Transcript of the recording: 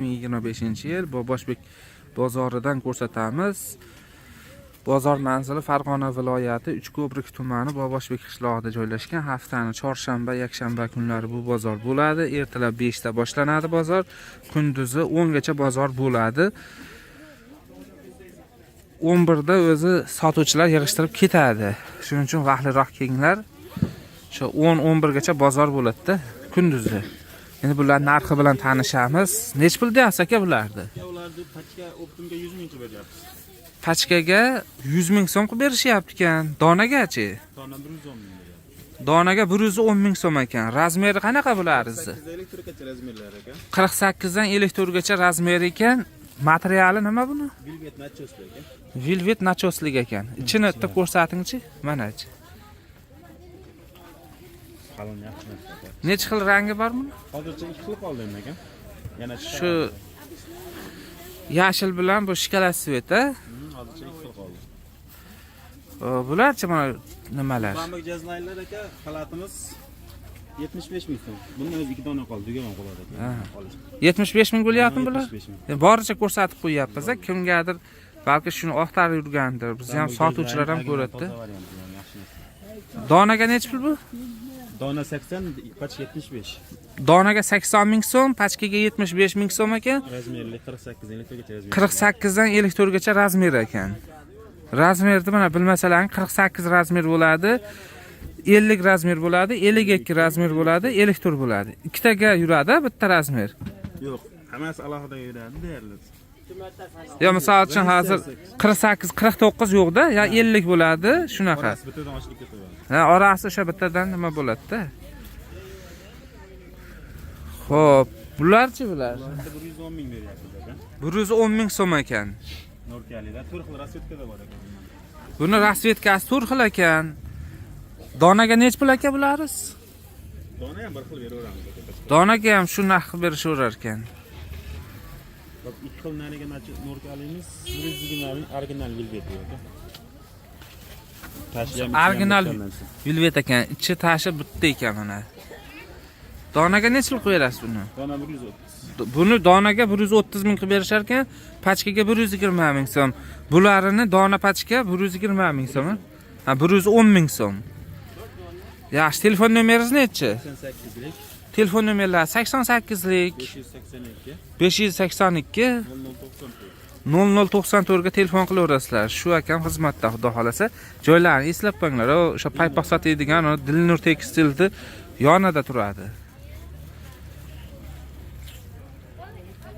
2025-yil Boboshbek bozoridan ko'rsatamiz. Bozor manzili Farg'ona viloyati Uchko'prik tumani Boboshbek qishlog'ida joylashgan. Haftaning chorshanba, yakshanba kunlari bu bozor bo'ladi. Ertalab 5 ta boshlanadi bozor, kunduzi 10 gacha bozor bo'ladi. 11 da o'zi sotuvchilar yig'ishtirib ketadi. Shuning uchun vaqtliroq kelinglar. Shu 10-11 gacha bozor bo'ladi-da kunduzi. Endi bular narxi bilan tanishamiz. Nech pul deyapsiz aka bularni? Ularni pachka optimga 100 ming beryapmiz. Pachkaga 100 ming so'm qilib berishyapti ekan. Donagachi? Dona 110 ming beryapmiz. Donaga 110 ming so'm ekan. Razmeri qanaqa bularni? 48 gacha razmerlar ekan. 48 dan 54 gacha razmeri ekan. Materiali nima buni? Velvet nachoslik ekan. Velvet nachoslik ekan. Ichini bitta ko'rsatingchi. Mana-chi. Qalin yaxshi narsa. Necha xil rangi bor buni? Hozircha 2 xil qoldi endi ekan. Yana Shu yashil bilan bu shikolat svet, a? Hozircha 2 xil qoldi. Bularchi mana nimalar? Bambuk jaznaylar aka, xalatimiz 75 ming so'm. Bundan o'zi 2 dona qoldi, tugagan qoladi aka. 75 ming bo'lyapti bular? 75 ming. Boricha ko'rsatib qo'yapmiz, kimgadir balki shuni oqtarib yurgandir. Biz ham sotuvchilar ham ko'radi. Donaga necha pul bu? Dona 80, pachka 75. Donaga 80 ming so'm, pachkaga 75 ming so'm ekan. Razmerli 48 dan 54 gacha razmer. 48 dan 54 gacha razmer ekan. Razmerni mana bilmasalar 48 razmer bo'ladi, 50 razmer bo'ladi, 52 razmer bo'ladi, 54 bo'ladi. Ikkitaga yuradi bitta razmer. Yo'q, hammasi alohida yuradi deyarli. Yo, misol uchun hozir 48, 49 yo'qda, ya 50 bo'ladi, shunaqa. Bittadan oshib ketadi. Ha, orasi o'sha bittadan nima bo'ladi-da. Xo'p, bularchi bular? 110 ming beryapmiz aka. 110 ming so'm ekan. Norkalida 4 xil rasvetkada bor ekan. Buni rasvetkasi 4 xil ekan. Donaga nech pul aka bularsiz? Dona ham bir xil beraveramiz aka. Donaga ham shu narx berishaverar ekan. Bak 2 xil nariga norkalimiz 120 ming original velvet aka. Original velvet ekan, ichi tashi bitta ekan mana. Donaga nech pul qo'yasiz buni? Dona 130. Buni donaga 130 ming qilib berishar ekan, pachkaga 120 ming so'm. Bularini dona pachka 120 ming so'm. Ha, 110 ming so'm. Yaxshi, telefon nomeringiz nechi? 88lik. Telefon nomerlari 88lik 582 0094 ga telefon qilaverasizlar. Shu akam xizmatda, xudo xolasa. Joylarini eslab qo'yinglar. O'sha paypoq sotadigan Dilnur tekstilni yonida turadi.